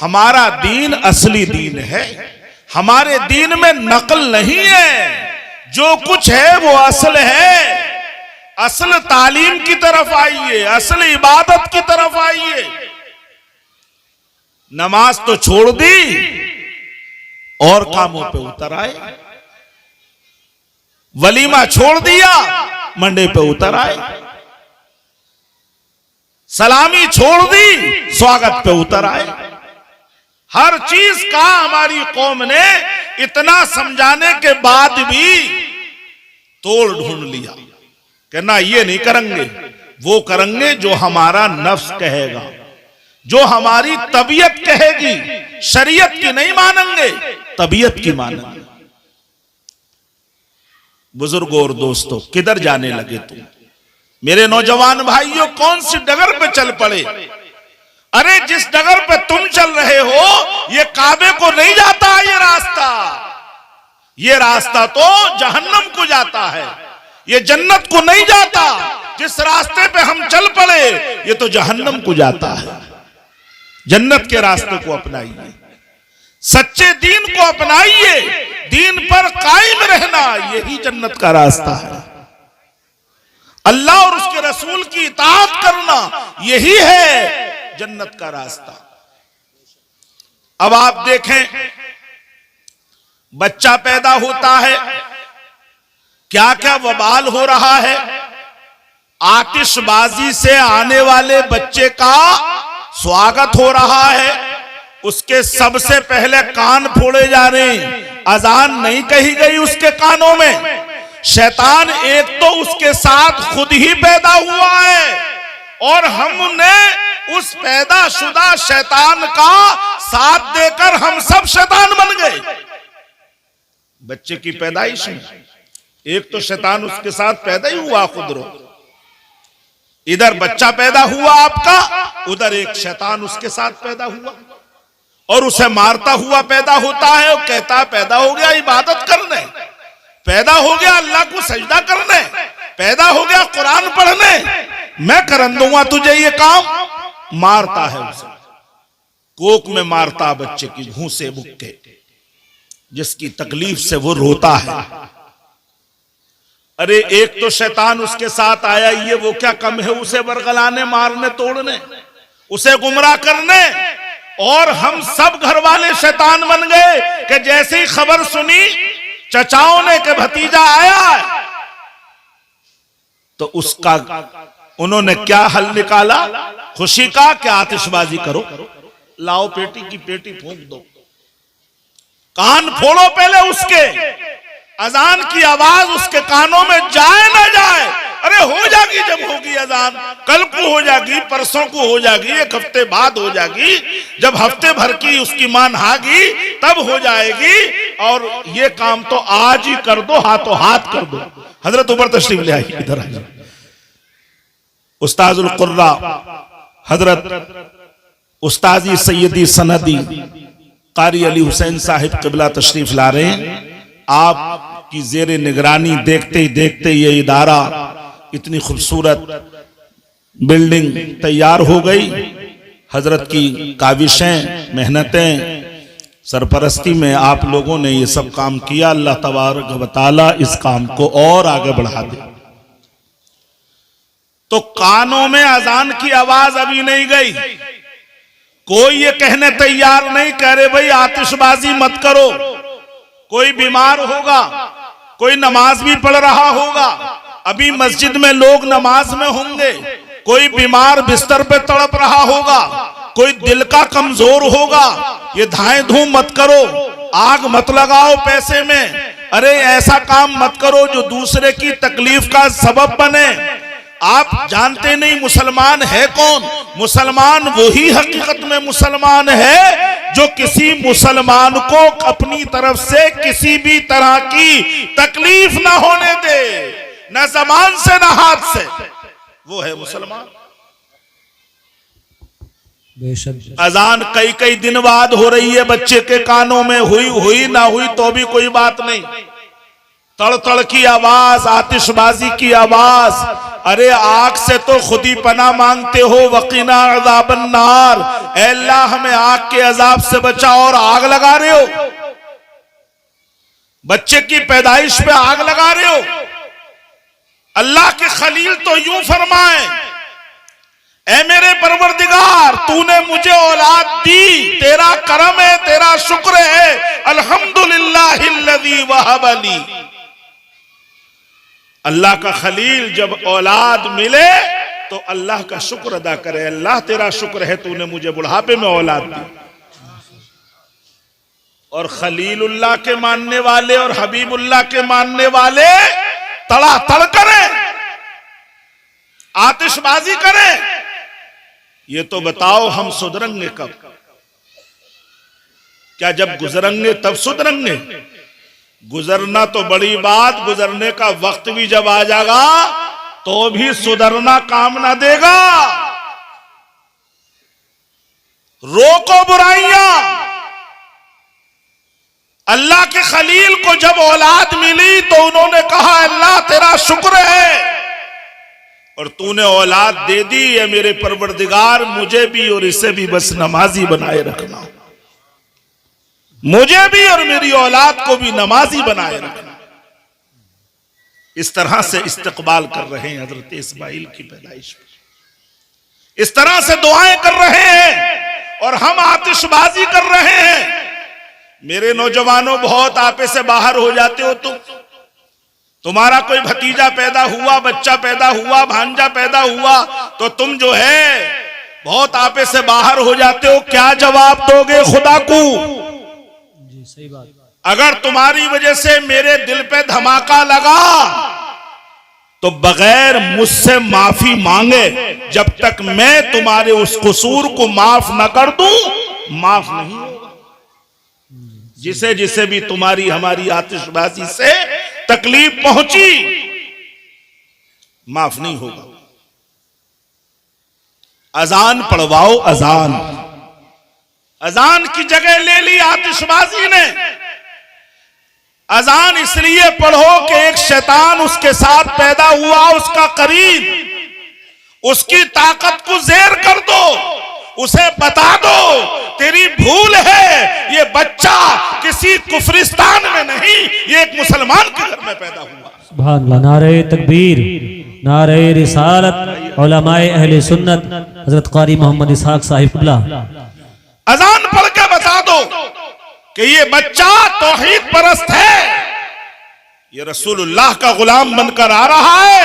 हमारा दीन असली दीन है। हमारे दीन में नकल नहीं है, जो कुछ है वो असल है। असल तालीम की तरफ आइए, असल इबादत की तरफ आइए। नमाज तो छोड़ दी और कामों पे उतर आए, वलीमा छोड़ दिया मंडे पे उतर आए, सलामी छोड़ दी स्वागत पे उतर आए। हर चीज का हमारी कौम ने इतना समझाने के बाद भी तोड़ ढूंढ लिया कि ना ये नहीं करेंगे, वो करेंगे जो हमारा नफ्स कहेगा, जो हमारी तबीयत कहेगी। शरीयत की नहीं मानेंगे, तबीयत की मानेंगे। बुजुर्गों और दोस्तों, किधर जाने लगे तुम? मेरे नौजवान भाइयों, कौन सी डगर पे चल पड़े? अरे जिस डगर पे तुम चल रहे हो ये काबे को नहीं जाता। ये रास्ता तो जहन्नम को जाता है, ये जन्नत को नहीं जाता। जिस रास्ते पे हम चल पड़े ये तो जहन्नम को जाता है। जन्नत के रास्ते को अपनाइए, सच्चे दीन को अपनाइए, दीन पर कायम रहना यही जन्नत का रास्ता है। अल्लाह और उसके रसूल की इताअत करना यही है जन्नत का रास्ता। अब आप देखें, बच्चा पैदा होता है, क्या क्या वबाल हो रहा है। आतिशबाजी से आने वाले बच्चे का स्वागत हो रहा है, उसके सबसे पहले कान फोड़े जा रहे हैं। अजान नहीं कही गई उसके कानों में। शैतान एक तो उसके साथ खुद ही पैदा हुआ है और हमने उस पैदाशुदा शैतान का साथ देकर हम सब शैतान बन गए। बच्चे की पैदाइश में एक तो शैतान उसके साथ पैदा ही हुआ खुद रो। इधर बच्चा पैदा हुआ आपका, उधर एक शैतान उसके साथ पैदा हुआ और उसे मारता हुआ पैदा होता है और कहता है पैदा हो गया इबादत करने, पैदा हो गया अल्लाह को सजदा करने, पैदा हो गया कुरान पढ़ने, मैं कर दूंगा तुझे ये काम। मारता है उसे, कोक में मारता बच्चे की घूंसे मुक्के, जिसकी तकलीफ से वो रोता है। अरे एक तो शैतान उसके साथ आया, ये वो क्या कम है उसे बरगलाने, मारने, तोड़ने, उसे गुमराह करने। और हम सब घर वाले शैतान बन गए कि जैसे ही खबर सुनी चचाओं ने कि भतीजा आया है, तो उसका उन्होंने क्या हल निकाला? खुशी का क्या आतिशबाजी करो, लाओ पेटी की पेटी फूंक दो, कान फोड़ो पहले उसके, अजान की आवाज उसके कानों में जाए ना जाए। अरे हो जाएगी, जब होगी अजान, कल को हो जाएगी, परसों को हो जाएगी, एक हफ्ते बाद हो जाएगी, जब हफ्ते भर की उसकी मां नहागी तब हो जाएगी। और ये काम तो आज ही कर दो, हाथों हाथ कर दो। हजरत उमर तशरीफ ले आइए, इधर आइए। उस्ताजुल कुर्रा हजरत उस्ताजी सैयदी सनदी कारी अली हुसैन साहिब किबला तशरीफ ला रहे हैं। आपकी जेरे निगरानी देखते ही देखते ये इदारा इतनी खूबसूरत बिल्डिंग तैयार हो गई। हजरत की काविशें, मेहनतें, सरपरस्ती में आप लोगों ने ये सब काम किया। अल्लाह तबारक व तआला इस काम को और आगे बढ़ा दे। तो कानों में अजान की आवाज अभी नहीं गई, कोई ये कहने तैयार नहीं, कह रहे भाई आतिशबाजी मत करो। कोई बीमार होगा, कोई नमाज भी पढ़ रहा होगा, अभी मस्जिद में लोग नमाज में होंगे, कोई बीमार बिस्तर पे तड़प रहा होगा, कोई दिल का कमजोर होगा, ये धाए धूम मत करो, आग मत लगाओ पैसे में, अरे ऐसा काम मत करो जो दूसरे की तकलीफ का सबब बने। आप जानते नहीं मुसलमान है कौन? मुसलमान वही हकीकत में मुसलमान है जो किसी मुसलमान को अपनी तरफ से किसी भी तरह की तकलीफ ना होने दे, न ज़बान से न हाथ से, वो है मुसलमान। अजान कई कई दिन बाद हो रही है, बच्चे के कानों में हुई ना हुई तो भी कोई बात नहीं, तड़तड़ की आवाज, आतिशबाजी की आवाज। अरे आग से तो खुद ही पनाह मांगते हो, वकीना अज़ाबन नार, ऐ अल्लाह हमें आग के अजाब से बचा, और आग लगा रहे हो। बच्चे की पैदाइश पे आग लगा रहे हो। अल्लाह के खलील तो यूं फरमाए, ऐ मेरे परवरदिगार, तूने मुझे औलाद दी, तेरा करम है, तेरा शुक्र है, अल्हम्दुलिल्लाहिल्लज़ी वहब ली। अल्लाह का खलील जब औलाद मिले तो अल्लाह का शुक्र अदा करे, अल्लाह तेरा शुक्र है तूने मुझे बुढ़ापे में औलाद दी। और खलीलुल्लाह के मानने वाले और हबीबुल्लाह के मानने वाले तड़ातड़ करें, आतिशबाजी करें। ये तो बताओ हम सुधरेंगे कब? क्या जब गुजरेंगे तब सुधरेंगे? गुजरना तो बड़ी बात, गुजरने का वक्त भी जब आ जाएगा तो भी सुधरना काम ना देगा। रोको बुराइयां। अल्लाह के खलील को जब औलाद मिली तो उन्होंने कहा, अल्लाह तेरा शुक्र है, और तूने औलाद दे दी है मेरे परवरदिगार, मुझे भी और इसे भी बस नमाजी बनाए रखना, मुझे भी और मेरी औलाद को भी नमाजी बनाए रखना। इस तरह से इस्तकबाल कर रहे हैं हजरत इस्माइल की पैदाइश पर, इस तरह से दुआएं कर रहे हैं और हम आतिशबाजी कर रहे हैं। मेरे नौजवानों, बहुत आपे से बाहर हो जाते हो तुम्हारा कोई भतीजा पैदा हुआ, बच्चा पैदा हुआ, भांजा पैदा हुआ, तो तुम जो है बहुत आपे से बाहर हो जाते हो। क्या जवाब दोगे खुदा को? जी सही बात। अगर तुम्हारी वजह से मेरे दिल पे धमाका लगा तो बगैर मुझसे माफी मांगे जब तक मैं तुम्हारे उस कसूर को माफ न कर दूं, माफ नहीं होगा। जिसे जिसे भी तुम्हारी हमारी आतिशबाजी से तकलीफ पहुंची, माफ नहीं होगा। अजान पढ़वाओ, अजान, अजान की जगह ले ली आतिशबाजी ने। अजान इसलिए पढ़ो कि एक शैतान उसके साथ पैदा हुआ, उसका करीब, उसकी ताकत को ज़ेर कर दो, उसे बता दो तेरी भूल है, ये बच्चा किसी कुफरिस्तान में नहीं, ये एक मुसलमान के घर में पैदा हुआ। सुभान अल्लाह। नारे तकबीर, नारे रिसालत, उलमाए अहले सुन्नत हजरत क़ारी मोहम्मद इसहाक साहिब क़िबला। अजान पढ़ के बता दो कि ये बच्चा तौहीद परस्त है, ये रसूलुल्लाह का गुलाम बनकर आ रहा है।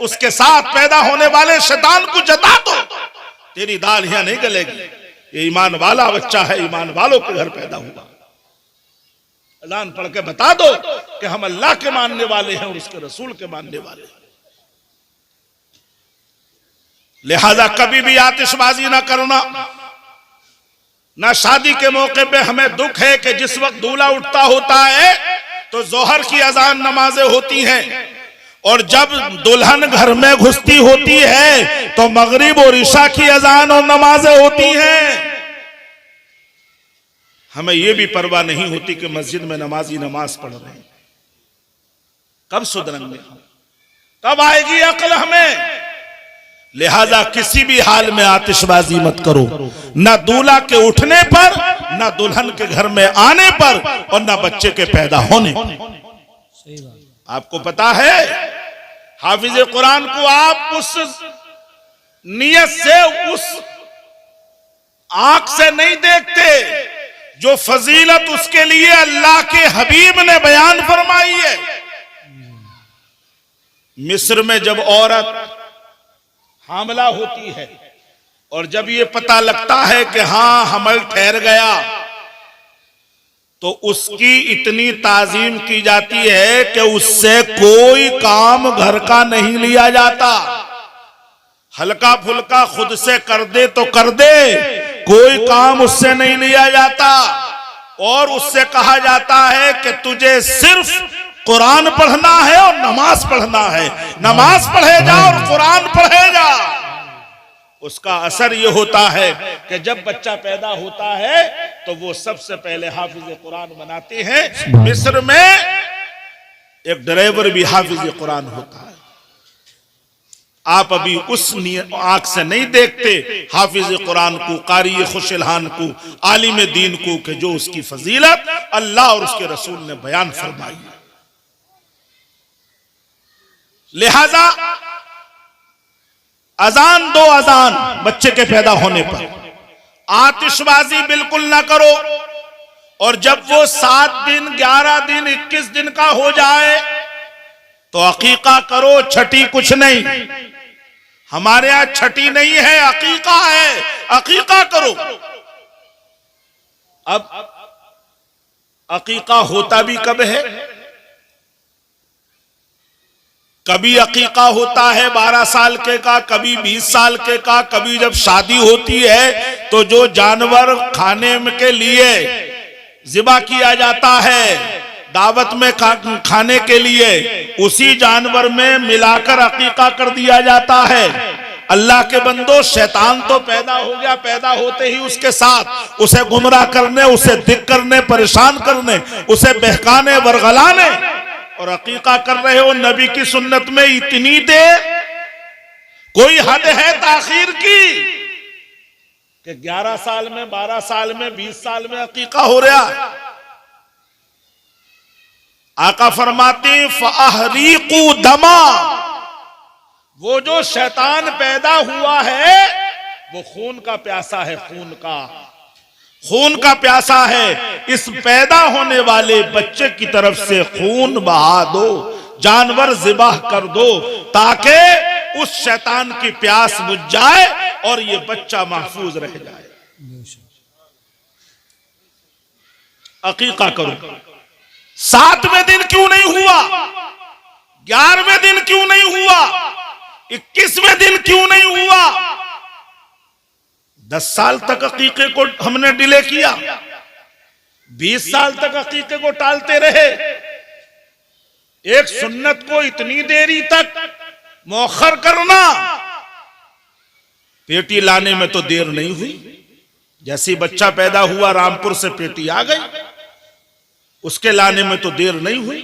उसके साथ पैदा होने वाले शैतान को जता दो, तेरी दाल यहां नहीं गलेगी, ये ईमान वाला बच्चा है, ईमान वालों के घर पैदा हुआ। अजान पढ़ के बता दो कि हम अल्लाह के मानने वाले हैं और उसके रसूल के मानने वाले हैं। लिहाजा कभी भी आतिशबाजी ना करना। ना शादी के मौके पे हमें दुख है कि जिस वक्त दूल्हा उठता होता है तो जोहर की अजान नमाजें होती हैं, और जब दुल्हन घर में घुसती होती है तो मगरिब और इशा की अजान और नमाजें होती हैं। हमें यह भी परवाह नहीं होती कि मस्जिद में नमाजी नमाज पढ़ रहे हैं। कब सुधरेंगे? कब आएगी अक्ल हमें? लिहाजा किसी भी हाल में आतिशबाजी मत करो, ना दूल्हा के उठने पर, ना दुल्हन के घर में आने पर, और ना बच्चे के पैदा होने पर। आपको पता है हाफिज कुरान को आप उस नियत से, उस आंख से नहीं देखते जो फजीलत उसके लिए अल्लाह के हबीब ने बयान फरमाई है। मिस्र में जब औरत हामला होती है और जब ये पता लगता है कि हाँ हमल ठहर गया, तो उसकी इतनी ताजीम की जाती है कि उससे कोई काम घर का नहीं लिया जाता। हल्का फुल्का खुद से कर दे तो कर दे, कोई काम उससे नहीं लिया जाता। और उससे कहा जाता है कि तुझे सिर्फ कुरान पढ़ना है और नमाज पढ़ना है, नमाज पढ़े जा और कुरान पढ़े जा। उसका असर यह होता है कि जब बच्चा पैदा होता है तो वो सबसे पहले हाफिज कुरान बनाते हैं। मिस्र में एक ड्राइवर भी हाफिज कुरान होता है। आप अभी उस आंख से नहीं देखते हाफिज कुरान को, कारी खुशलहान को, आलिम दीन को, कि जो उसकी फजीलत अल्लाह और उसके रसूल ने बयान फरमाई है। लिहाजा अजान दो, अजान बच्चे के पैदा होने पर आतिशबाजी बिल्कुल ना करो, और जब वो 7 दिन, 11 दिन, 21 दिन का हो जाए तो अकीका करो। छठी कुछ नहीं, हमारे यहां छठी नहीं है, अकीका है, अकीका करो। अब अकीका होता भी कब है? कभी अकीका होता है 12 साल के का, कभी 20 साल के का, कभी जब शादी होती है तो जो जानवर खाने के लिए ज़िबा किया जाता है, दावत में खाने के लिए, उसी जानवर में मिलाकर अकीका कर दिया जाता है। अल्लाह के बंदो, शैतान तो पैदा हो गया, पैदा होते ही उसके साथ उसे गुमराह करने, उसे दिक करने, परेशान करने, उसे बहकाने, वरगलाने, और अकीका कर रहे हो। नबी की सुन्नत में इतनी देर, कोई हद है ताखीर की कि 11 साल में, 12 साल में, 20 साल में अकीका हो रहा है। आका फरमाते फअहरीकू दमा, वो जो शैतान पैदा हुआ है वो खून का प्यासा है, खून का प्यासा है। इस पैदा होने वाले बच्चे की तरफ से खून बहा दो, जानवर ज़िबाह कर दो, ताकि उस शैतान की प्यास बुझ जाए और ये बच्चा महफूज रह जाए। अकीका करो। 7वें दिन क्यों नहीं हुआ? 11वें दिन क्यों नहीं हुआ? 21वें दिन क्यों नहीं हुआ? 10 साल तक अकीके को हमने डिले किया, 20 साल तक अकीके को टालते रहे। एक सुन्नत को इतनी देरी तक मौखर करना, पेटी लाने में तो देर नहीं हुई। जैसे बच्चा पैदा हुआ, रामपुर से पेटी आ गई, उसके लाने में तो देर नहीं हुई।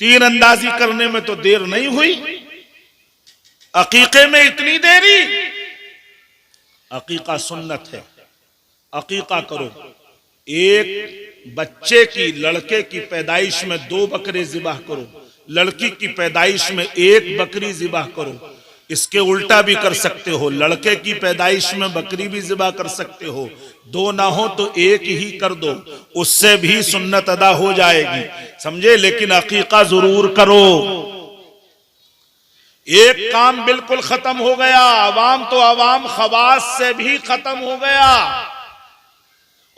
तीर अंदाजी करने में तो देर नहीं हुई। अकीके में इतनी देरी? अकीका सुन्नत है, अकीका करो। एक बच्चे की, लड़के की पैदाइश में 2 बकरे ज़िबाह करो, लड़की की पैदाइश में 1 बकरी ज़िबाह करो। इसके उल्टा भी कर सकते हो, लड़के की पैदाइश में बकरी भी ज़िबाह कर सकते हो, 2 ना हो तो 1 ही कर दो, उससे भी सुन्नत अदा हो जाएगी, समझे। लेकिन अकीका जरूर करो। एक काम बिल्कुल खत्म हो गया, अवाम तो अवाम, खवास से भी खत्म हो गया,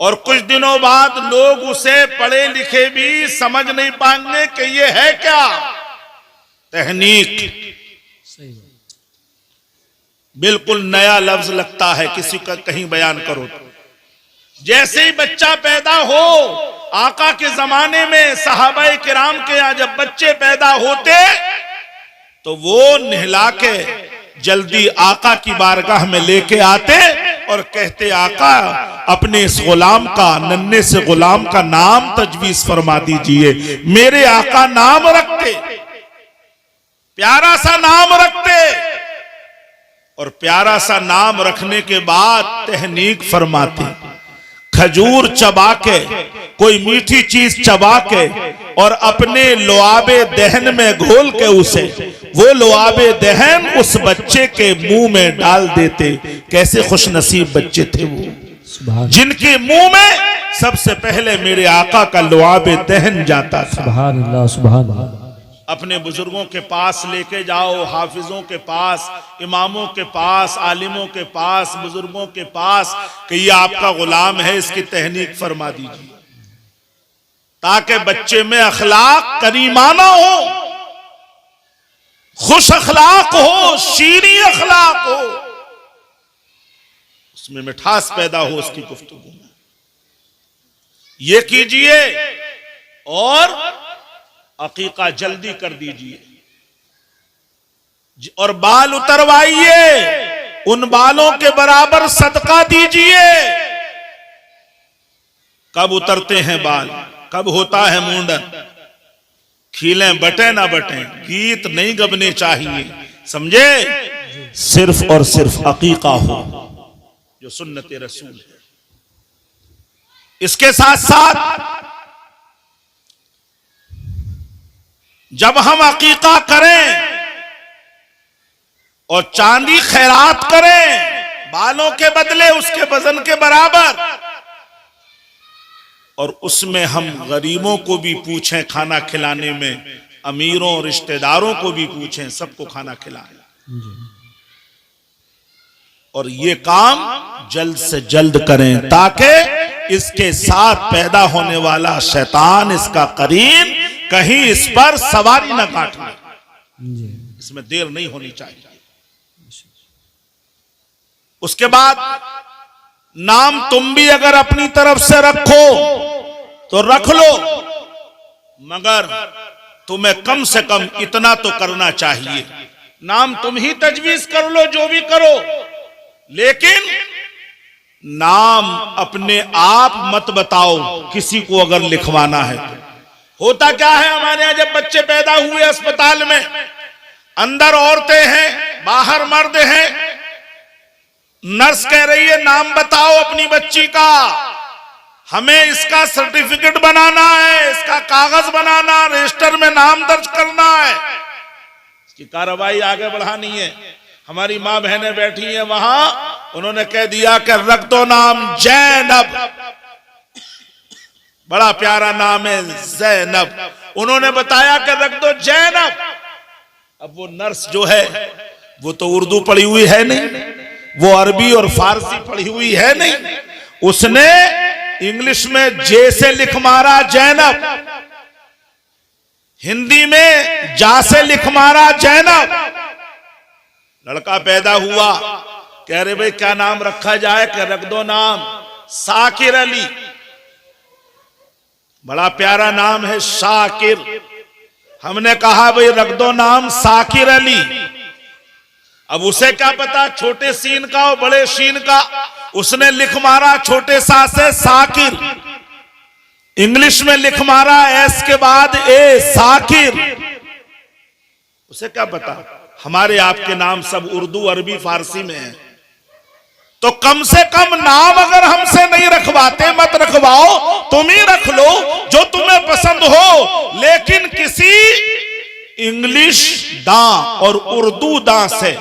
और कुछ दिनों बाद लोग उसे पढ़े लिखे भी समझ नहीं पाएंगे कि ये है क्या, तहनीक। बिल्कुल नया लफ्ज लगता है किसी का कहीं बयान करो तो। जैसे ही बच्चा पैदा हो, आका के जमाने में सहाबाए किराम के यहाँ जब बच्चे पैदा होते तो वो नहला के जल्दी आका की बारगाह में लेके आते और कहते, आका अपने इस गुलाम का, नन्हे से गुलाम का नाम तजवीज फरमा दीजिए। मेरे आका नाम रखते, प्यारा सा नाम रखते, और प्यारा सा नाम रखने के बाद तहनीक फरमाते। खजूर चबा के, कोई मीठी चीज चबा के, और अपने लुआबे दहन में घोल के उसे, वो लुआबे दहन उस बच्चे के मुंह में डाल देते। कैसे खुश नसीब बच्चे थे वो, जिनके मुंह में सबसे पहले मेरे आका का लुआबे दहन जाता था। सुभान अल्लाह, सुभान अल्लाह। अपने बुजुर्गों के पास लेके जाओ, हाफिजों के पास, इमामों के पास, आलिमों के पास, बुजुर्गों के पास, कि ये आपका गुलाम है, इसकी तहनीक फरमा दीजिए, ताकि बच्चे में अखलाक करीमाना हो, खुश अखलाक हो, शीरी अखलाक हो, उसमें मिठास पैदा हो उसकी गुफ्तगू में। ये कीजिए और अकीका जल्दी कर दीजिए, और बाल उतरवाइए, उन बालों के बराबर सदका दीजिए। कब उतरते हैं बाल, कब होता है मुंडन? खीलें बटे ना बटे, गीत नहीं गबने चाहिए, समझे, सिर्फ और सिर्फ अकीका हो जो सुन्नत रसूल है। इसके साथ साथ जब हम अकीका करें और चांदी खैरात करें बालों के बदले उसके वजन के बराबर, और उसमें हम गरीबों को भी पूछें खाना खिलाने में, अमीरों रिश्तेदारों को भी पूछें, सबको खाना खिलाएं, और ये काम जल्द से जल्द करें ताकि इसके साथ पैदा होने वाला शैतान, इसका करीन, कहीं इस पर सवारी न काट ले। इसमें देर नहीं होनी चाहिए। उसके बाद नाम तुम भी अगर अपनी तरफ से रखो तो रख लो, मगर तुम्हें कम से कम इतना तो करना चाहिए, नाम तुम ही तजवीज कर लो, जो भी करो, लेकिन नाम अपने आप मत बताओ किसी को अगर लिखवाना है तो। होता क्या है, हमारे यहां जब बच्चे पैदा हुए अस्पताल में, अंदर औरतें हैं बाहर मर्द हैं, नर्स कह रही है नाम बताओ अपनी बच्ची का, हमें इसका सर्टिफिकेट बनाना है, इसका कागज बनाना, रजिस्टर में नाम दर्ज करना है, इसकी कार्रवाई आगे बढ़ानी है। हमारी माँ बहनें बैठी हैं वहां, उन्होंने कह दिया कि रख दो नाम जैनब, बड़ा प्यारा नाम है जैनब, उन्होंने बताया कि रख दो जैनब। अब वो नर्स जो है वो तो उर्दू पढ़ी हुई है नहीं, वो अरबी और फारसी पढ़ी हुई है नहीं, उसने इंग्लिश में जे से लिख मारा जैनब, हिंदी में जा से लिख मारा जैनब। लड़का पैदा हुआ, कह रहे भाई क्या नाम रखा जाए, कह रख दो नाम साकिर अली, बड़ा प्यारा नाम है शाकिर। हमने कहा भाई रख दो नाम साकिर अली। अब उसे क्या पता छोटे सीन का और बड़े शीन का, उसने लिख मारा छोटे सा से साकिर, इंग्लिश में लिख मारा एस के बाद ए साकिर। उसे क्या पता हमारे आपके नाम सब उर्दू अरबी फारसी में है, तो कम से कम नाम अगर हमसे नहीं रखवाते मत रखवाओ, तुम ही रख लो जो तुम्हें पसंद हो, लेकिन किसी इंग्लिश दां और उर्दू दां से,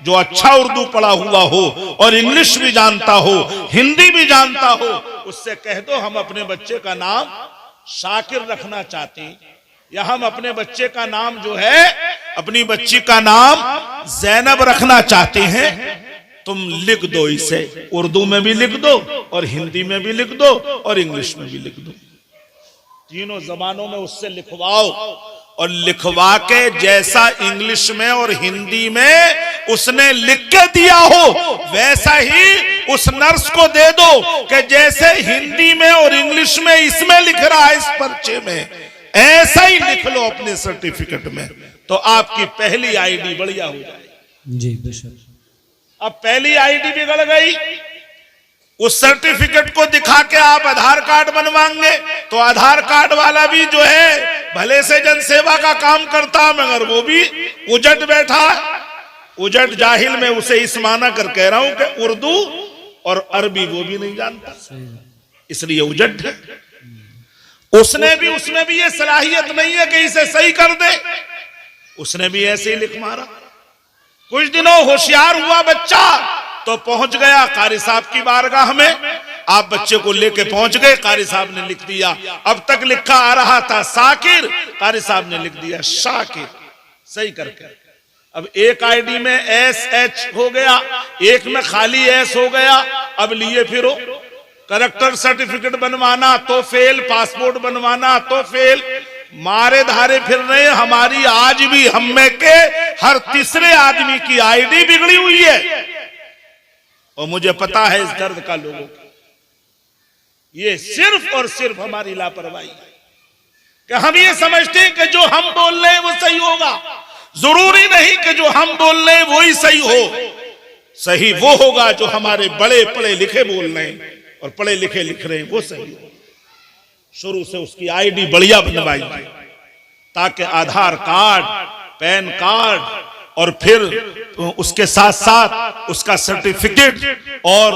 जो अच्छा उर्दू पढ़ा हुआ हो और इंग्लिश भी जानता हो हिंदी भी जानता हो, उससे कह दो हम अपने बच्चे का नाम शाकिर रखना चाहते हैं, या हम अपने बच्चे का नाम जो है, अपनी बच्ची का नाम जैनब रखना चाहते हैं, तुम लिख दो, इसे उर्दू में भी लिख दो और हिंदी में भी लिख दो और इंग्लिश में भी लिख दो, तीनों जबानों में उससे लिखवाओ, और लिखवा के जैसा इंग्लिश में और हिंदी में उसने लिख के दिया हो वैसा ही उस नर्स को दे दो कि जैसे हिंदी में और इंग्लिश में इसमें लिख रहा है इस पर्चे में, ऐसा ही लिख लो अपने सर्टिफिकेट में, तो आपकी पहली आईडी बढ़िया हो जाएगी। जी बेशक। अब पहली आईडी बिगड़ गई, उस सर्टिफिकेट को दिखा के आप आधार कार्ड बनवाएंगे तो आधार कार्ड वाला भी जो है भले से जनसेवा का काम करता, मगर वो भी उजट बैठा, उजट जाहिल में उसे इस माना कर कह रहा हूं कि उर्दू और अरबी वो भी नहीं जानता, इसलिए उजट है। उसने भी, उसमें भी ये सलाहियत नहीं है कि इसे सही कर दे, उसने भी ऐसे ही लिख मारा। कुछ दिनों होशियार हुआ बच्चा तो पहुंच गया कारी साहब की बारगाह में, आप बच्चे को लेके पहुंच गए, कारी साहब ने लिख दिया, अब तक लिखा आ रहा था साकिर, कारी साहब ने लिख दिया शाकिर, सही करके। अब एक आईडी में एस एच हो गया, एक में खाली एस हो गया, अब लिए फिरो, करेक्टर सर्टिफिकेट बनवाना तो फेल, पासपोर्ट बनवाना तो फेल, मारे धारे फिर रहे। हमारी आज भी हम में के हर तीसरे आदमी की आईडी बिगड़ी हुई है, और मुझे पता है इस दर्द का लोगों को। ये सिर्फ और सिर्फ हमारी लापरवाही है कि हम ये समझते हैं कि जो हम बोल रहे हैं वो सही होगा। जरूरी नहीं कि जो हम बोल रहे हैं वो ही सही हो, सही वो होगा जो हमारे बड़े पढ़े लिखे बोल रहे हैं और पढ़े लिखे लिख रहे हैं वो सही हो। शुरू से उसकी आईडी बढ़िया बनवाई, ताकि आधार कार्ड, पैन कार्ड और फिर उसके साथ साथ उसका सर्टिफिकेट और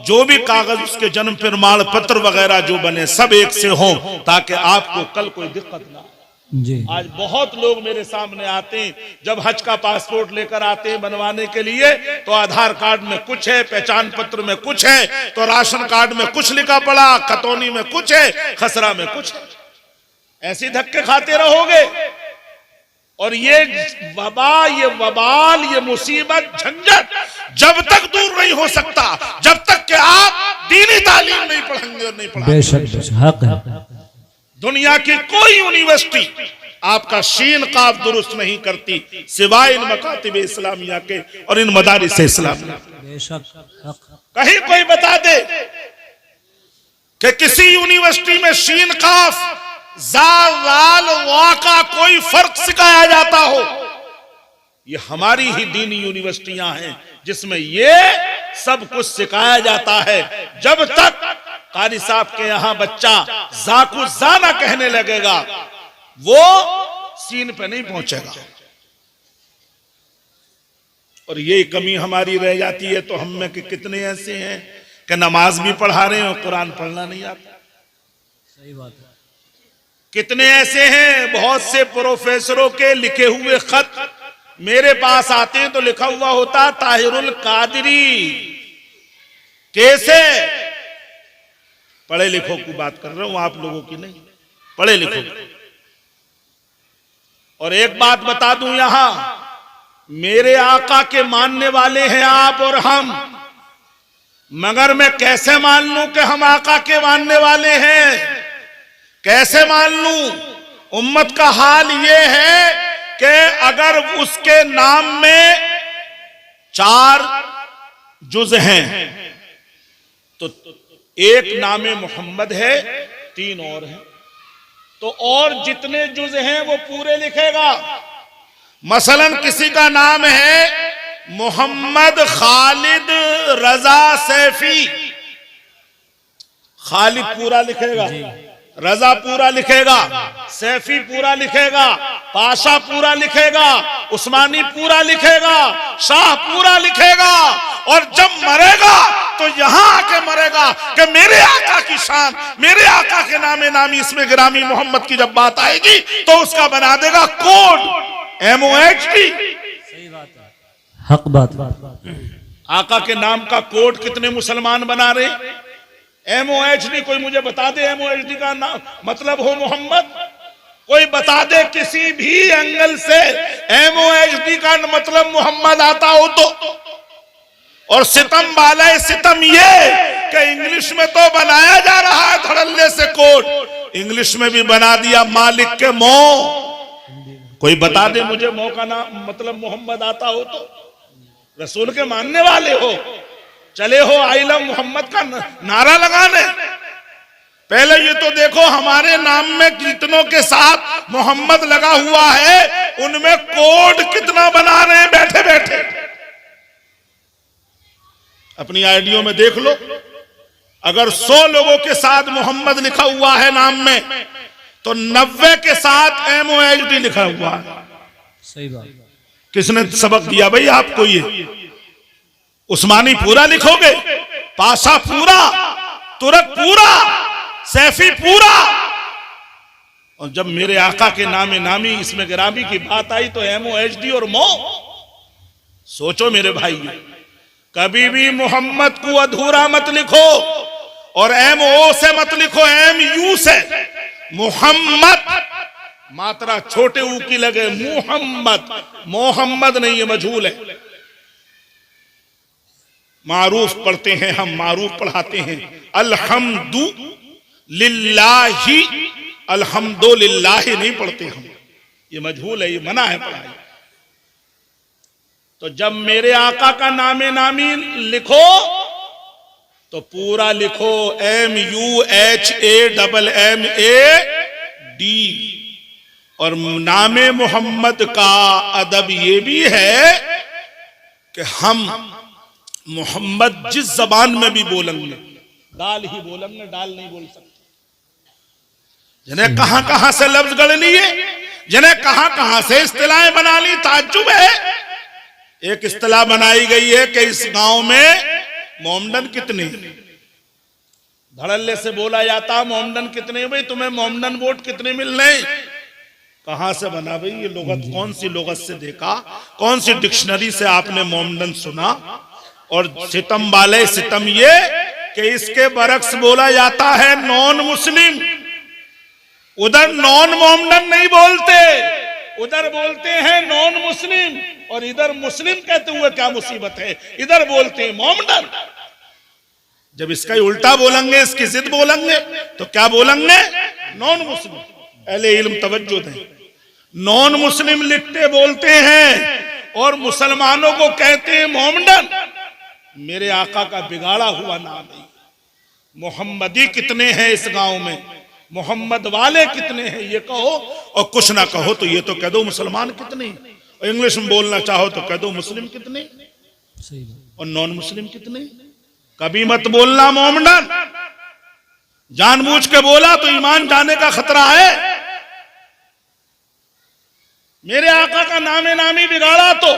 जो भी कागज उसके जन्म प्रमाण पत्र वगैरह जो बने सब एक से हो, ताकि आपको कल कोई दिक्कत ना। जी। आज बहुत लोग मेरे सामने आते हैं, जब हज का पासपोर्ट लेकर आते हैं बनवाने के लिए, तो आधार कार्ड में कुछ है, पहचान पत्र में कुछ है, तो राशन कार्ड में कुछ लिखा पड़ा, खतौनी में कुछ है, खसरा में कुछ है। ऐसे धक्के खाते रहोगे और ये वबा, ये वबाल, ये मुसीबत, झंझट जब तक दूर नहीं हो सकता जब तक कि आप दीनी तालीम नहीं पढ़ेंगे और नहीं पढ़ेंगे। बेशक हक है। दुनिया की कोई यूनिवर्सिटी आपका शीन काफ दुरुस्त नहीं करती सिवाय इन मकातिब इस्लामिया के और इन मदारिस इस्लामिया। बेशक हक। कहीं कोई बता दे कि किसी यूनिवर्सिटी में शीन काफ जाल वाल वा का कोई फर्क सिखाया जाता हो, ये हमारी ही दीनी यूनिवर्सिटियां हैं जिसमें ये सब कुछ सिखाया जाता है। जब तक कारी साहब के यहां बच्चा जाकू जाना कहने लगेगा वो सीन पे नहीं पहुंचेगा। और ये कमी हमारी रह जाती है। तो हम में कि कितने ऐसे हैं कि नमाज भी पढ़ा रहे हैं और कुरान पढ़ना नहीं आता। सही बात है। कितने ऐसे हैं, बहुत से प्रोफेसरों के लिखे हुए खत मेरे पास आते हैं तो लिखा हुआ होता ताहिरुल कादरी। कैसे? पढ़े लिखों की बात कर रहा हूं, आप लोगों की नहीं, पढ़े लिखों। और एक बात बता दूं, यहां मेरे आका के मानने वाले हैं आप और हम, मगर मैं कैसे मान लूं कि हम आका के मानने वाले हैं? कैसे मान लूं? उम्मत का हाल यह है कि अगर उसके नाम में 4 जुज हैं तो एक नामे मोहम्मद है, 3 और हैं, तो और जितने जुज हैं वो पूरे लिखेगा। मसलन किसी का नाम है मोहम्मद खालिद रजा सैफी, खालिद पूरा लिखेगा, रजा पूरा लिखेगा, सैफी पूरा लिखेगा, पाशा पूरा लिखेगा, उस्मानी पूरा लिखेगा, शाह पूरा लिखेगा। और जब मरेगा तो यहां आके मरेगा कि मेरे आका की शान, मेरे आका के नामे नामी इसमें गिरामी मोहम्मद की जब बात आएगी तो उसका बना देगा कोड MOHD। सही बात है, हक बात। आका के नाम का कोड कितने मुसलमान बना रहे? MOHD। कोई मुझे बता दे MOHD का नाम मतलब हो मोहम्मद? कोई बता दे किसी भी एंगल से MOHD का मतलब मोहम्मद आता हो तो? और सितम वाला सितम ये कि इंग्लिश में तो बनाया जा रहा है धड़ल्ले से कोड, इंग्लिश में भी बना दिया मालिक के मो। कोई बता दे मुझे मो का नाम मतलब मोहम्मद आता हो तो? रसूल के मानने वाले हो, चले हो आइलम मोहम्मद का नारा लगाने। पहले ये तो देखो हमारे नाम में कितनों के साथ मोहम्मद लगा हुआ है, उनमें कोड कितना बना रहे हैं बैठे बैठे। अपनी आईडियो में देख लो, अगर 100 लोगों के साथ मोहम्मद लिखा हुआ है नाम में तो 90 के साथ MOHD लिखा हुआ है। सही बात। किसने सबक दिया भाई आपको? ये उस्मानी पूरा लिखोगे, पाशा पूरा, तुरक पूरा, सैफी पूरा। और जब मेरे आका के नामे नामी इसमें गिरामी की बात आई तो MOHD और मो। सोचो मेरे भाई, कभी भी मोहम्मद को अधूरा मत लिखो और MO से मत लिखो, MU से। मोहम्मद मात्रा छोटे ऊ की लगे, मोहम्मद, मोहम्मद नहीं, ये मजहूल है। मारूफ पढ़ते हैं हम, मारूफ पढ़ाते हैं अल्हम्दु लिल्लाही, अल्हम्दुलिल्लाह नहीं पढ़ते हम, ये मजहूल है, ये मना है पढ़ाई। तो जब मेरे आका का नामे नामी लिखो तो पूरा लिखो MUHAMMAD। और नामे मोहम्मद का अदब ये भी है कि हम मोहम्मद जिस जबान में भी बोलेंगे दाल ही बोलेंगे, डाल नहीं बोल सकते। जिन्हें कहां कहां से लफ्ज गढ़ लिए, जिन्हें कहां कहां से इस्तिलाहें बना ली। ताज्जुब है, एक इस्तिलाह बनाई गई है कि इस गांव में मोमडन कितने, धड़ल्ले से बोला जाता मोमडन कितने, भाई तुम्हें मोमडन वोट कितने मिल रहे, कहां से बना भाई ये लुगत, कौन सी लुगत से देखा, कौन सी डिक्शनरी से आपने मोमडन सुना। और सितम वाले सितम ये कि इसके बरक्स बोला जाता है नॉन मुस्लिम, उधर नॉन मोमडन नहीं बोलते, उधर बोलते हैं नॉन मुस्लिम, और इधर मुस्लिम कहते हुए क्या मुसीबत है, इधर बोलते हैं मोमडन। जब इसका उल्टा बोलेंगे, इसकी जिद बोलेंगे तो क्या बोलेंगे, नॉन मुस्लिम। अहले इल्म तवज्जो दें, नॉन मुस्लिम लिखते बोलते हैं और मुसलमानों को कहते हैं मोमडन। मेरे आका का बिगाड़ा हुआ नाम है। मोहम्मदी कितने हैं इस गांव में, मोहम्मद वाले कितने हैं ये कहो, और कुछ ना कहो तो ये तो कह दो मुसलमान कितने, और इंग्लिश में बोलना चाहो तो कह दो मुस्लिम कितने और नॉन मुस्लिम कितने। कभी मत बोलना मोमडन, जानबूझ के बोला तो ईमान जाने का खतरा है। मेरे आका का नामे नामी बिगाड़ा तो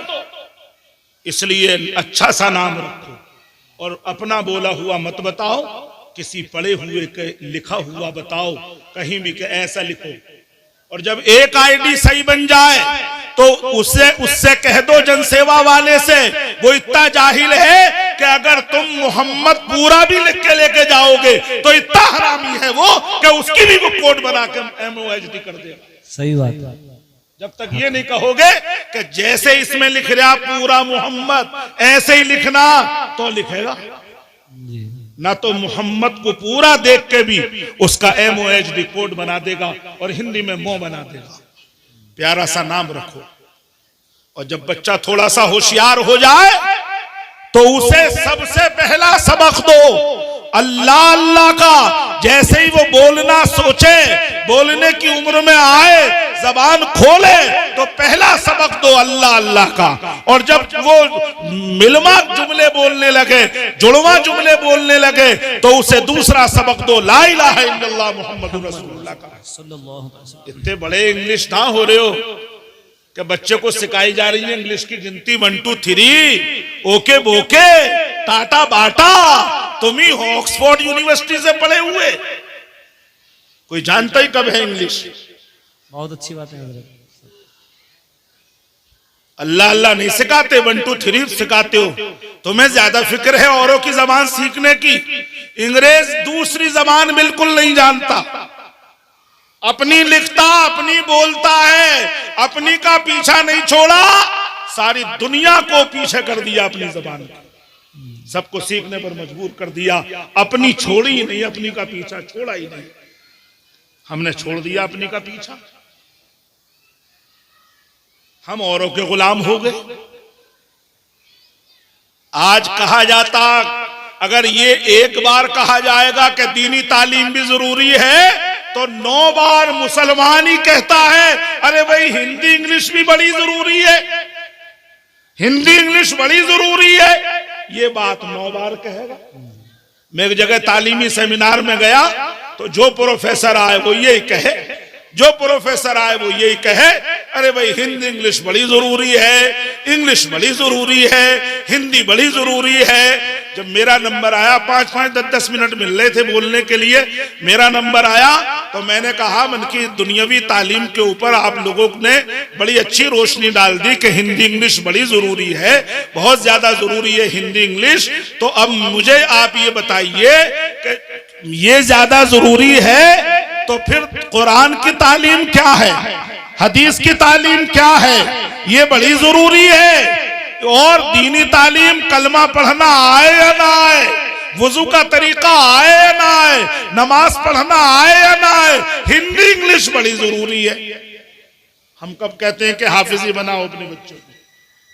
इसलिए अच्छा सा नाम रखो और अपना बोला हुआ मत बताओ, किसी पढ़े हुए के लिखा हुआ बताओ, कहीं भी के ऐसा लिखो। और जब एक आईडी सही बन जाए तो उससे कह दो जनसेवा वाले से, वो इतना जाहिल है कि अगर तुम मोहम्मद पूरा भी लिख के लेके जाओगे तो इतना हरामी है वो कि उसकी भी वो कोड बना के MOHD कर देगा। सही बात है। जब तक ये नहीं कहोगे कि जैसे इसमें लिख रहा पूरा मोहम्मद ऐसे ही लिखना, तो लिखेगा ना, तो मोहम्मद को पूरा देख के भी उसका MOHD कोड बना देगा और हिंदी में मो बना देगा। प्यारा सा नाम रखो। और जब बच्चा थोड़ा सा होशियार हो जाए तो उसे सबसे पहला सबक दो अल्लाह अल्लाह का। जैसे ही वो बोलना सोचे, बोलने की उम्र में आए, जबान खोले, तो पहला सबक दो अल्लाह अल्लाह का। और जब वो मिलमा जुमले बोलने लगे, जुड़वा जुमले बोलने लगे, तो उसे दूसरा सबक दो ला इलाहा इल्लल्लाह मुहम्मदुर रसूलुल्लाह का। इतने बड़े इंग्लिश ना हो रहे हो कि बच्चे को सिखाई जा रही है इंग्लिश की गिनती 1 2 3, ओके बोके, टाटा बाटा। तुम ही ऑक्सफोर्ड यूनिवर्सिटी से पढ़े हुए, कोई जानता ही कब है इंग्लिश। बहुत अच्छी बात है। अल्लाह अल्लाह नहीं सिखाते, 1 2 3 सिखाते हो। तुम्हें ज्यादा फिक्र है औरों की जबान सीखने की। अंग्रेज दूसरी जबान बिल्कुल नहीं जानता, अपनी लिखता, अपनी बोलता है, अपनी का पीछा नहीं छोड़ा, सारी दुनिया को पीछे कर दिया अपनी जबान का, सबको सीखने पर मजबूर कर दिया। अपनी छोड़ी ही नहीं, अपनी का पीछा छोड़ा ही नहीं। हमने छोड़ दिया अपनी का पीछा, हम औरों के गुलाम हो गए। आज कहा जाता, अगर ये एक बार कहा जाएगा कि दीनी तालीम भी जरूरी है, तो 9 बार मुसलमान ही कहता है अरे भाई हिंदी इंग्लिश भी बड़ी जरूरी है, हिंदी इंग्लिश बड़ी जरूरी है। ये बात 9 बार कहेगा। मैं एक जगह तालीमी सेमिनार में गया तो जो प्रोफेसर आए वो यही कहे, जो प्रोफेसर आए वो यही कहे अरे भाई हिंदी इंग्लिश बड़ी जरूरी है, इंग्लिश बड़ी जरूरी है, हिंदी बड़ी जरूरी है। जब मेरा नंबर आया, 5-5 10-10 मिनट मिल रहे थे बोलने के लिए, मेरा नंबर आया तो मैंने कहा मन की दुनियावी तालीम के ऊपर आप लोगों ने बड़ी अच्छी रोशनी डाल दी कि हिंदी इंग्लिश बड़ी जरूरी है, बहुत ज्यादा जरूरी है हिंदी इंग्लिश। तो अब मुझे आप ये बताइए कि ये ज्यादा जरूरी है तो फिर कुरान की तालीम क्या है, हदीस की तालीम क्या है, ये बड़ी जरूरी है। और दीनी तालीम कलमा पढ़ना आए या ना आए, वुजू का तरीका आए या ना आए, नमाज पढ़ना आए या ना आए, हिंदी इंग्लिश बड़ी जरूरी है। हम कब कहते हैं कि हाफिजी बनाओ अपने बच्चों को,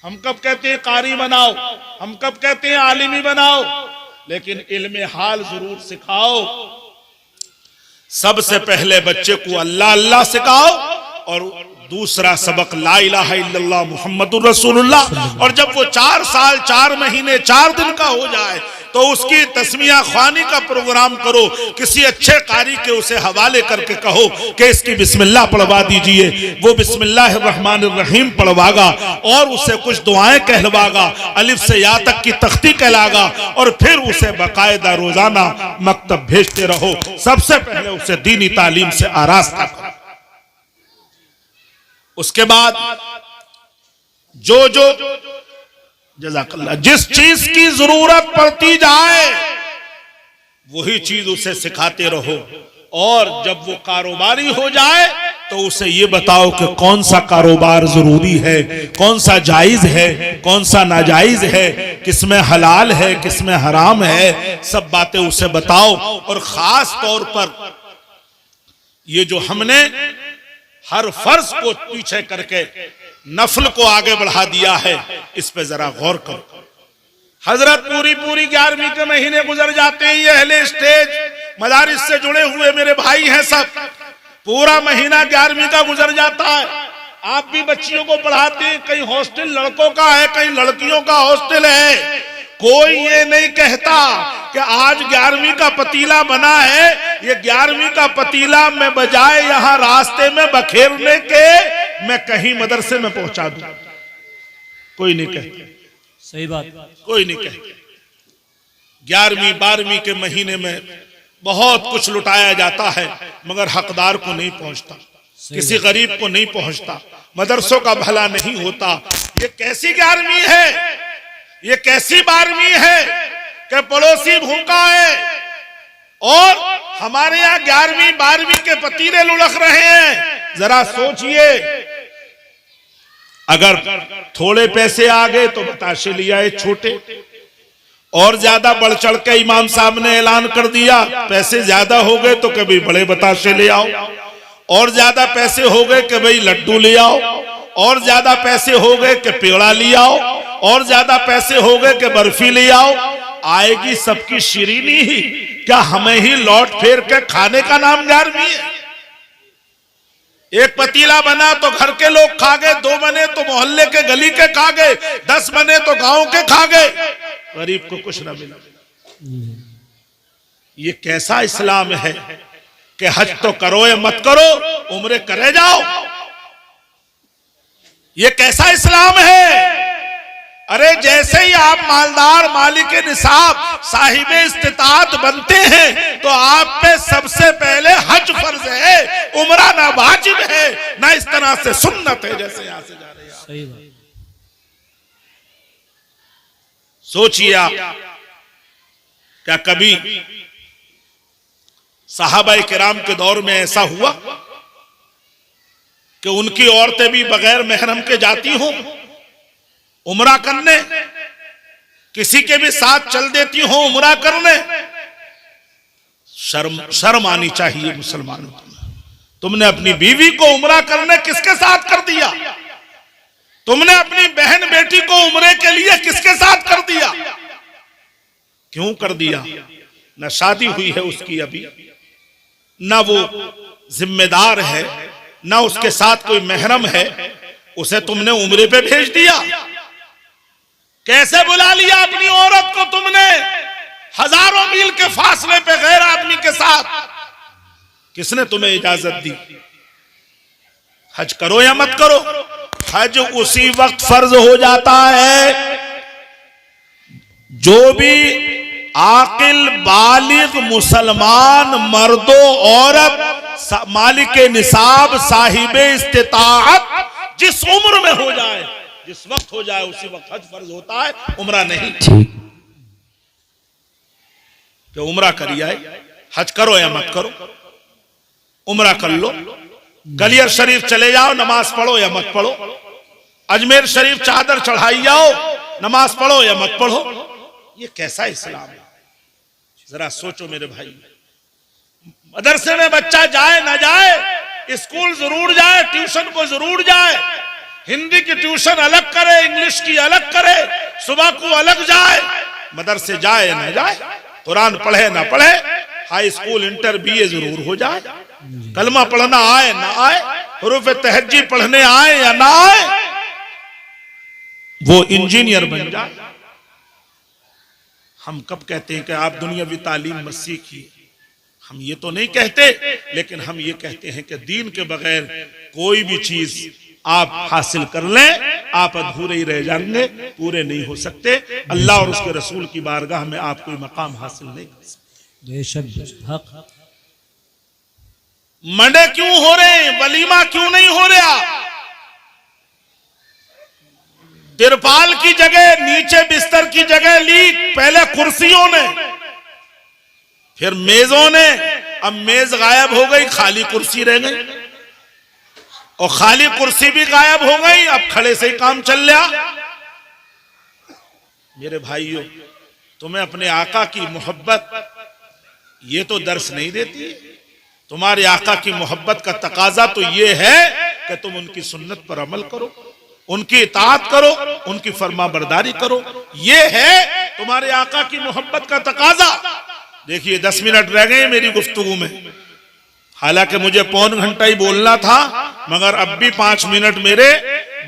हम कब कहते हैं कारी बनाओ, हम कब कहते हैं आलिमी बनाओ, लेकिन इल्मे हाल जरूर सिखाओ। सबसे पहले बच्चे को अल्लाह अल्लाह सिखाओ और दूसरा सबक ला इलाहा इल्लल्लाह मुहम्मदुर रसूलुल्लाह। और जब वो 4 साल 4 महीने 4 दिन का हो जाए, तो उसकी तस्मिया ख्वानी का प्रोग्राम करो, किसी अच्छे कारी के उसे हवाले करके कहो कि इसकी बिस्मिल्लाह पढ़वा दीजिए, वो बिस्मिल्लाहिर्रहमानिर्रहीम पढ़वागा और उसे कुछ दुआएं कहलवागा, अलिफ से या तक की तख्ती कहलागा और फिर उसे बाकायदा रोजाना मकतब भेजते रहो। सबसे पहले उसे दीनी तालीम से आरास्ता करो। उसके बाद जो जज़ाकल्लाह जिस चीज की जरूरत पड़ती जाए वही चीज उसे सिखाते रहो, और जब वो कारोबारी हो जाए तो उसे ये बताओ कि कौन सा कारोबार जरूरी है, कौन सा जायज है, कौन सा नाजायज है, किसमें हलाल है, किसमें हराम है, सब बातें उसे बताओ। और खास तौर पर ये जो हमने हर फर्ज को पीछे करके नफल को आगे बढ़ा दिया है, इस पे जरा गौर करो। हजरत पूरी 11वीं के महीने गुजर जाते हैं, ये अहले स्टेज मदारिस से जुड़े हुए मेरे भाई हैं, सब पूरा महीना 11वीं का गुजर जाता है। आप भी बच्चियों को पढ़ाते हैं, कहीं हॉस्टल लड़कों का है, कहीं लड़कियों का हॉस्टल है। कोई ये नहीं कहता कि आज 11वीं का पतीला बना है, ये 11वीं का पतीला मैं बजाय यहाँ रास्ते में बखेरने के मैं कहीं मदरसे में पहुंचा दूं। कोई नहीं कहता, सही बात, कोई नहीं कहता। 11वीं 12वीं के महीने में बहुत कुछ लुटाया जाता है मगर हकदार को नहीं पहुंचता, किसी गरीब को नहीं पहुंचता, मदरसों का भला नहीं होता। ये कैसी 11वीं है, ये कैसी 12वीं है कि पड़ोसी भूखा है और हमारे यहाँ 11वीं 12वीं के पतीले लुढ़क रहे हैं। जरा सोचिए, अगर थोड़े पैसे आ गए तो बताशे लिया है छोटे, और ज्यादा बढ़ चढ़ के इमाम साहब ने ऐलान कर दिया, पैसे ज्यादा हो गए तो कभी बड़े बताशे ले आओ, और ज्यादा पैसे हो गए कि भाई लड्डू ले आओ, और ज्यादा पैसे हो गए कि पेड़ा ले आओ, और ज्यादा पैसे हो गए कि बर्फी ले आओ। आएगी सबकी शिरीनी ही, क्या हमें ही लौट फेर के खाने का नाम 11वीं है? एक पतीला बना तो घर के लोग खा गए, 2 बने तो मोहल्ले के गली के खा गए, 10 बने तो गांव के खा गए, गरीब को कुछ ना मिला। ये कैसा इस्लाम है कि हज तो करो या मत करो, उम्रे करे जाओ? ये कैसा इस्लाम है? अरे जैसे ही आप मालदार, मालिक निसाब, साहिब इस्तिताअत बनते हैं तो आप पे सबसे पहले हज फर्ज है, उम्रा ना वाजिब है ना इस तरह से सुन्नत है जैसे यहां से जा रहे हैं। सही बात। सोचिए आप, क्या कभी सहाबाए किराम के दौर में ऐसा हुआ कि उनकी औरतें भी बगैर महरम के जाती हों उम्रा करने, किसी के भी साथ चल देती हो उम्रा करने? शर्म आनी चाहिए मुसलमानों को। तुमने अपनी बीवी को उम्रा करने किसके साथ कर दिया? तुमने अपनी बहन बेटी को उम्रे के लिए किसके साथ कर दिया? क्यों कर दिया? न शादी हुई है उसकी अभी, न वो जिम्मेदार है, न उसके साथ कोई महरम है, उसे तुमने उम्रे पे भेज दिया। कैसे बुला लिया अपनी औरत को तुमने हजारों मील के फासले पे गैर आदमी के साथ? किसने तुम्हें इजाजत दी? हज करो या मत करो, हज उसी वक्त फर्ज हो जाता है जो भी आकिल बालिग मुसलमान मर्दो औरत मालिक निसाब साहिब इस्तिताअत जिस उम्र में हो जाए, जिस वक्त हो जाए उसी वक्त हज फर्ज होता है, उम्रा नहीं। कि उम्रा करिए, हज करो या मत करो, उम्रा कर लो। गलियर शरीफ चले जाओ, नमाज पढ़ो या मत पढ़ो। अजमेर शरीफ चादर चढ़ाई जाओ, नमाज पढ़ो या मत पढ़ो। ये कैसा इस्लाम है? जरा सोचो मेरे भाई। मदरसे में बच्चा जाए ना जाए, स्कूल जरूर जाए, ट्यूशन को जरूर जाए, हिंदी की ट्यूशन अलग करे, इंग्लिश की अलग करे, सुबह को अलग जाए, मदरसे जाए ना जाए, कुरान पढ़े ना पढ़े, हाई स्कूल इंटर बीए जरूर हो जाए, कलमा पढ़ना आए ना आए, हुरूफ तहज्जी पढ़ने आए या ना आए, वो इंजीनियर बन जाए। हम कब कहते हैं कि आप दुनियावी तालीम मत सीखिए? हम ये तो नहीं कहते, लेकिन हम ये कहते हैं कि दीन के बगैर कोई भी चीज आप हासिल कर लें, आप अधूरे ही रह जाएंगे, पूरे नहीं हो सकते। अल्लाह और उसके रसूल की बारगाह में आप कोई मकाम हासिल नहीं कर सकते। बेशक हक। मंडे क्यों हो रहे हैं? वलीमा क्यों नहीं हो रहा? तिरपाल की जगह, नीचे बिस्तर की जगह ली पहले कुर्सियों ने, फिर मेजों ने। अब मेज गायब हो गई, खाली कुर्सी रह गई, और खाली कुर्सी भी गायब हो गई, अब खड़े से ही काम चल रहा। मेरे भाइयों, तुम्हें अपने आका की मोहब्बत ये तो दर्श नहीं देती। तुम्हारे आका की मोहब्बत का तकाजा तो ये है कि तुम उनकी सुन्नत पर अमल करो, उनकी इताअत करो, उनकी फरमाबरदारी करो। ये है तुम्हारे आका की मोहब्बत का तकाजा। देखिए 10 मिनट रह गए मेरी गुफ्तगू में, हालांकि मुझे पौन घंटा ही बोलना था, मगर अब भी 5 मिनट मेरे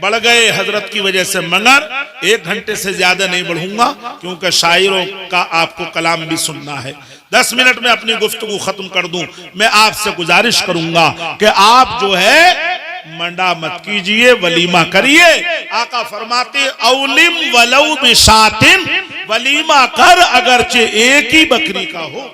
बढ़ गए हजरत की वजह से, मगर 1 घंटे से ज्यादा नहीं बढ़ूंगा, क्योंकि शायरों का आपको कलाम भी सुनना है। 10 मिनट में अपनी गुफ्तगू खत्म कर दूं। मैं आपसे गुजारिश करूंगा कि आप जो है मंडा मत कीजिए, वलीमा करिए। आका फरमाते औलिम वलौ बिशातिन, वलीमा कर अगरचे एक ही बकरी का हो।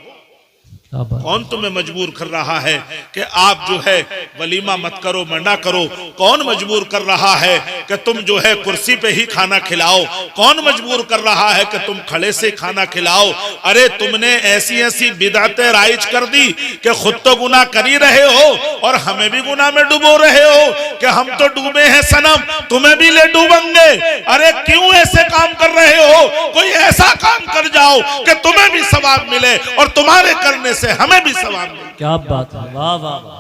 कौन तुम्हें मजबूर कर रहा है कि आप जो है वलीमा मत करो, मंडा करो? कौन मजबूर कर रहा है कि तुम जो है कुर्सी पे ही खाना खिलाओ? कौन मजबूर कर रहा है कि तुम खड़े से खाना खिलाओ? अरे तुमने ऐसी ऐसी बिदअतें राइज कर दी कि खुद तो गुनाह कर ही रहे हो और हमें भी गुनाह में डुबो रहे हो कि हम तो डूबे हैं सनम, तुम्हें भी ले डूबेंगे। अरे क्यों ऐसे काम कर रहे हो? कोई ऐसा काम कर जाओ कि तुम्हें भी सवाब मिले और तुम्हारे करने से हमें भी सवाब मिले। क्या बात है, वाह वाह वाह।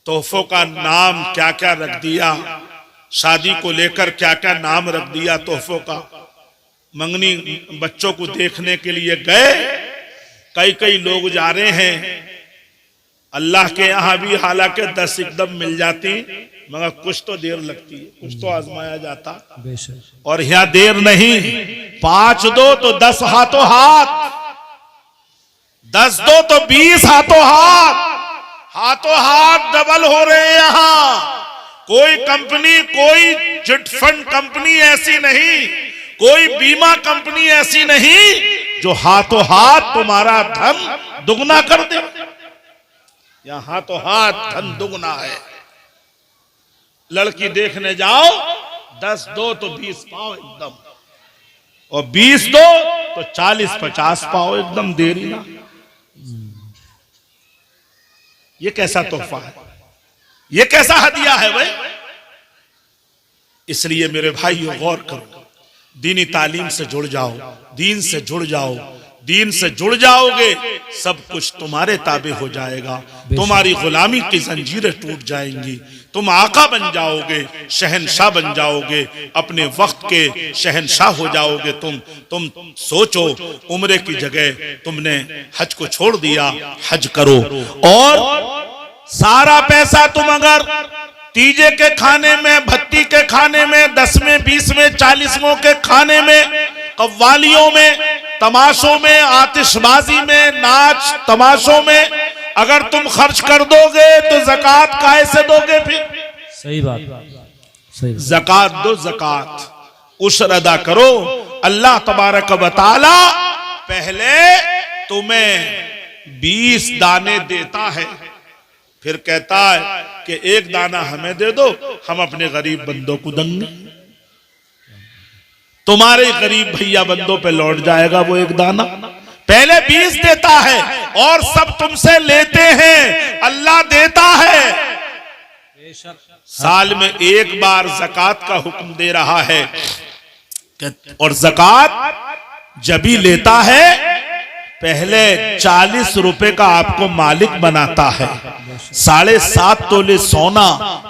तोहफों का नाम क्या क्या रख दिया, शादी को लेकर क्या क्या नाम रख दिया तोहफों का। मंगनी बच्चों को देखने के लिए गए, कई लोग जा रहे हैं अल्लाह के यहाँ भी, हालांकि 10 एकदम मिल जाती, मगर कुछ तो देर लगती है, कुछ तो आजमाया जाता। और यहाँ देर नहीं, 5 दो तो 10 हाथों हाथ, 10 दो तो 20 हाथों हाथ डबल हो रहे हैं। यहाँ कोई कंपनी, कोई चिट फंड कंपनी ऐसी नहीं, कोई बीमा कंपनी ऐसी नहीं जो हाथों हाथ तुम्हारा धन दुगना कर दे। यहाँ हाथों हाथ धन दुगना है। लड़की देखने जाओ, 10 दो तो 20 पाओ एकदम, और 20 दो तो 40-50 पाओ एकदम, देरी ना। ये कैसा तोहफा है? ये कैसा हदिया है भाई? इसलिए मेरे भाइयों गौर करो, दीनी तालीम से जुड़ जाओ, दीन से जुड़ जाओ। दीन से जुड़ जाओगे, सब कुछ तुम्हारे ताबे हो जाएगा, तुम्हारी गुलामी की जंजीरें टूट जाएंगी, तुम आका बन जाओगे, शहनशाह बन जाओगे, अपने वक्त के शहनशाह हो जाओगे। तुम सोचो, उम्रे की जगह तुमने हज को छोड़ दिया, हज करो। और सारा पैसा तुम अगर तीजे के खाने में, भत्ती के खाने में, 10वें, 20वें, 40वें के खाने में, कव्वालियों में, तमाशों में, आतिशबाजी में, नाच तमाशों में अगर तुम खर्च कर दोगे तो ज़कात कैसे दोगे? फिर सही बात, सही बात। ज़कात दो, ज़कात उश्र अदा करो। अल्लाह तबारक व तआला पहले तुम्हें 20 दाने देता है, फिर कहता है कि 1 दाना हमें दे दो, हम अपने गरीब बंदों को देंगे। तुम्हारे गरीब भैया बंदों पे लौट जाएगा वो 1 दाना। पहले 20 देता है और सब तुमसे लेते हैं, अल्लाह देता है। साल में 1 बार ज़कात का हुक्म दे रहा है, और ज़कात जब भी लेता है पहले 40 रुपए का आपको मालिक बनाता है। 7.5 तोले सोना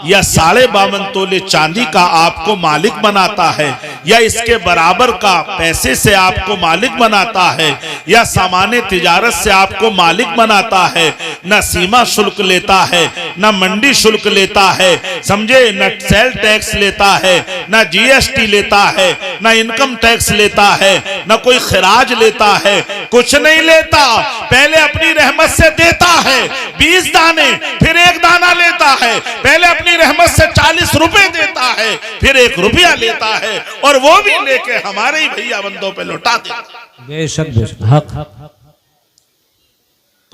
या 52.5 तोले चांदी का आपको मालिक बनाता है। या इसके बराबर का पैसे से आपको मालिक बनाता है या सामान्य तिजारत से आपको मालिक बनाता है, न सीमा शुल्क लेता है, न मंडी शुल्क लेता है, समझे, न सेल टैक्स लेता है, न जीएसटी लेता है, न इनकम टैक्स लेता है, न कोई खराज लेता है, कुछ नहीं लेता। पहले अपनी रहमत से देता है 20 दाने, फिर 1 दाना लेता है। पहले अपनी रहमत से 40 रुपए देता है, फिर 1 रुपया लेता है, और वो भी लेके हमारे ही भैया बंदों पे लौटा देता है। बेशक बेशक हक।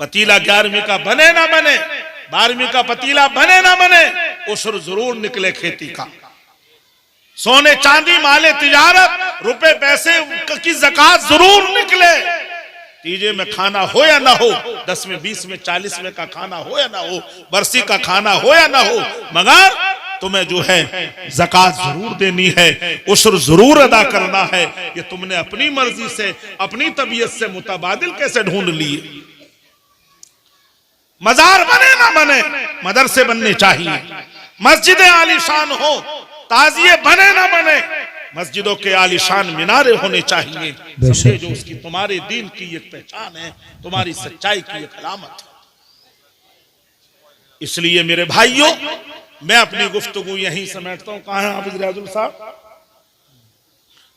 पतीला 11वीं का बने ना बने, 12वीं का पतीला बने ना बने, उस्र जरूर निकले खेती का। सोने चांदी माले तिजारत, रुपए पैसे की ज़कात जरूर निकले। तीजे में खाना हो या ना हो, 10 में 20 में 40 में का खाना हो या ना हो, बरसी का खाना हो या ना हो, मगर तुम्हें जो है ज़कात जरूर देनी है, उस्र जरूर अदा करना है। ये तुमने अपनी मर्जी से, अपनी तबीयत से मुतबादिल कैसे ढूंढ लिए। मजार बने ना बने, मदरसे बनने चाहिए। मस्जिदें आलीशान हो, ताजिए बने ना बने, मस्जिदों के आलीशान मीनारे होने चाहिए। समझे, जो उसकी तुम्हारे दीन की एक पहचान है, तुम्हारी सच्चाई की एक अलामत है। इसलिए मेरे भाइयों, मैं अपनी गुफ्तगू यहीं समेटता हूं। कहां है हाफिज रियाजुल साहब?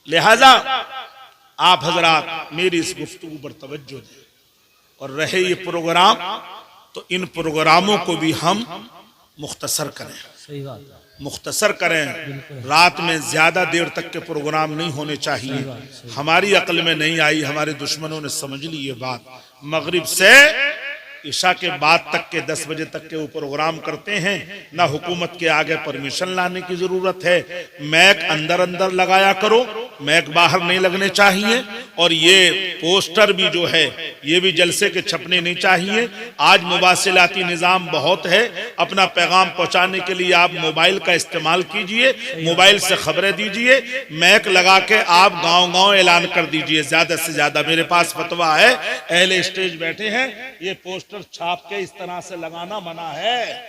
लिहाजा आप हजरात मेरी इस गुफ्तगू पर तवज्जो दें, और रहे ये प्रोग्राम, तो इन प्रोग्रामों को भी हम मुख्तसर करें। सही बात है। मुख्तसर करें। रात में ज्यादा देर तक के प्रोग्राम नहीं होने चाहिए। हमारी अक्ल में नहीं आई, हमारे दुश्मनों ने समझ ली ये बात। मगरिब से इशा के बाद तक के 10 बजे तक के वो प्रोग्राम करते हैं। ना हुकूमत के आगे परमिशन लाने की जरूरत है। मैक अंदर अंदर लगाया करो, मैक बाहर नहीं लगने चाहिए। और ये पोस्टर भी जो है ये भी जलसे के छपने नहीं चाहिए। आज मुबासिलाती निज़ाम बहुत है, अपना पैगाम पहुंचाने के लिए आप मोबाइल का इस्तेमाल कीजिए, मोबाइल से खबरें दीजिए, मैक लगा के आप गांव गांव ऐलान कर दीजिए ज्यादा से ज्यादा। मेरे पास फतवा है, अहले स्टेज बैठे हैं, ये पोस्टर छाप के इस तरह से लगाना मना है।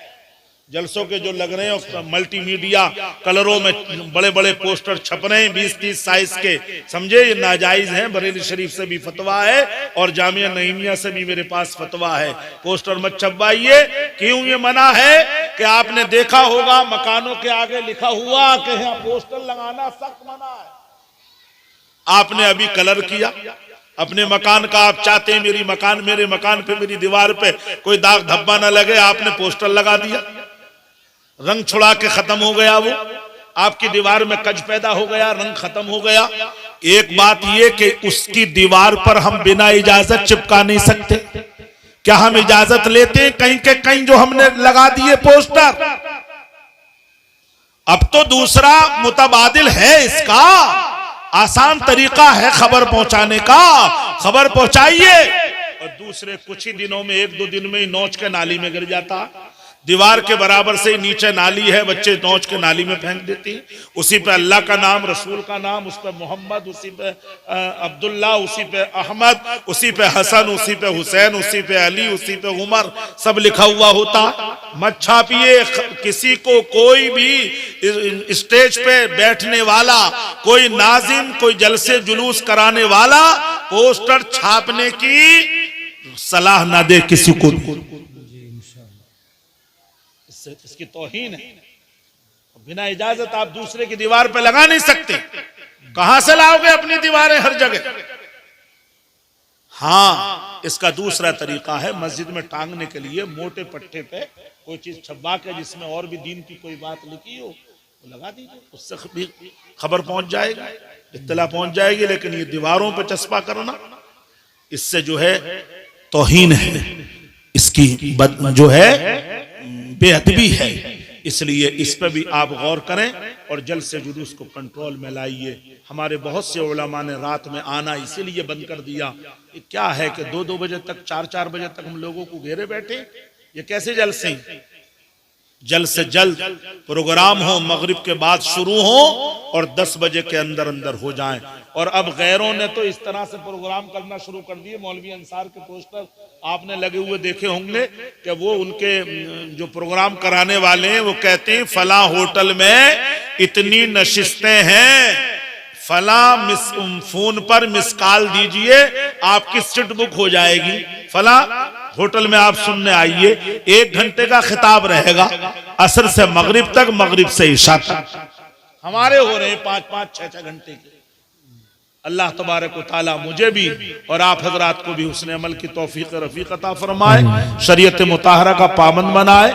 जलसों के जो लग रहे हैं मल्टीमीडिया कलरों में बड़े बड़े पोस्टर छप रहे हैं 20-30 साइज के, समझे, ये नाजायज है। बरेली शरीफ से भी फतवा है और जामिया नईमिया से भी मेरे पास फतवा है। पोस्टर मत छपवाइए। क्यों ये मना है? कि आपने देखा होगा मकानों के आगे लिखा हुआ कि यहाँ पोस्टर लगाना सख्त मना है। आपने अभी कलर किया अपने मकान का, आप चाहते हैं मेरे मकान पे, मेरी दीवार पे कोई दाग धब्बा ना लगे, आपने पोस्टर लगा दिया, रंग छुड़ा के खत्म हो गया। वो आपकी दीवार में कज पैदा हो गया, रंग खत्म हो गया। एक बात ये कि उसकी दीवार पर हम बिना इजाजत चिपका नहीं सकते। क्या हम इजाजत लेते हैं कहीं के कहीं जो हमने लगा दिए पोस्टर? अब तो दूसरा मुतबादिल है इसका, आसान तरीका है खबर पहुंचाने का। खबर पहुंचाइए और दूसरे कुछ ही दिनों में, 1-2 दिन में ही नोच के नाली में गिर जाता। दीवार के बराबर से ही नीचे नाली है, बच्चे नोच के नाली में फेंक देते हैं। उसी पे अल्लाह का नाम, रसूल का नाम, उस पे मोहम्मद, उसी पे अब्दुल्ला, उसी पे अहमद, उसी पे हसन, उसी पे हुसैन, उसी पे अली, उसी पे उमर, सब लिखा हुआ होता। मत छापिए। किसी को कोई भी स्टेज पे बैठने वाला, कोई नाजिम, कोई जलसे जुलूस कराने वाला पोस्टर छापने की सलाह ना दे किसी को। इसकी तौहीन है। बिना इजाजत आप दूसरे की दीवार पे लगा नहीं सकते। कहां से लाओगे अपनी दीवारें हर जगह? हाँ, इसका दूसरा तरीका है, मस्जिद में टांगने के लिए मोटे पट्टे पे कोई चीज छपवा के जिसमें और भी दीन की कोई बात लिखी हो वो लगा दीजिए, उससे भी खबर पहुंच जाएगी, इत्तला पहुंच जाएगी। लेकिन ये दीवारों पे चस्पा करना, इससे जो है तौहीन है, इसकी जो है बेअदबी है। इसलिए इस पर भी आप गौर करें और जल्द से जुलूस को कंट्रोल में लाइए। हमारे बहुत से उलमा ने रात में आना इसीलिए बंद कर दिया। ये क्या है कि 2-2 बजे तक, 4-4 बजे तक हम लोगों को घेरे बैठे। ये कैसे जलसे? जल्द से जल्द प्रोग्राम हो, मगरिब के बाद शुरू हो और 10 बजे के अंदर अंदर हो जाएं। और अब गैरों ने तो इस तरह से प्रोग्राम करना शुरू कर दिए। मौलवी अंसार के पोस्टर आपने लगे हुए देखे होंगे कि वो उनके जो प्रोग्राम कराने वाले हैं वो कहते हैं फला होटल में इतनी नशिस्तें हैं, फला फोन पर मिस कॉल दीजिए, आपकी सीट बुक हो जाएगी, फला होटल में आप सुनने आइए। 1 घंटे का खिताब रहेगा, असर से मगरिब तक, मगरिब से इशा तक। हमारे हो रहे 5-5, 6-6 घंटे के। अल्लाह तबारक व तआला मुझे भी और आप हजरात को भी हुस्न अमल की तौफीक रफीक अता फरमाए, शरीयत मुताहरा का पाबंद बनाए।